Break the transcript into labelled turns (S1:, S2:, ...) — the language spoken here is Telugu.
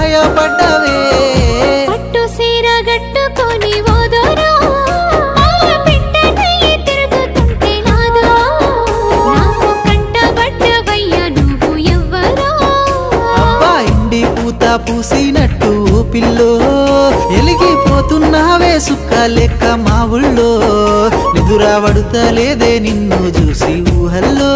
S1: గాయపడ్డవే
S2: పట్టు సీర గట్టుకొని ఓదోరా పిట్టనై తిరుగుతుంటే నాదో నాకు కంటబడ్డవయ్యా నువ్వు ఎవ్వరో
S1: అబ్బా ఇండి పూత పూసినట్టు పిల్లో ఎలిగిపోతున్నావే సుక్క లెక్క మా ఊళ్ళో నిదురా పడుతలేదే నిన్ను చూసి ఊహల్లో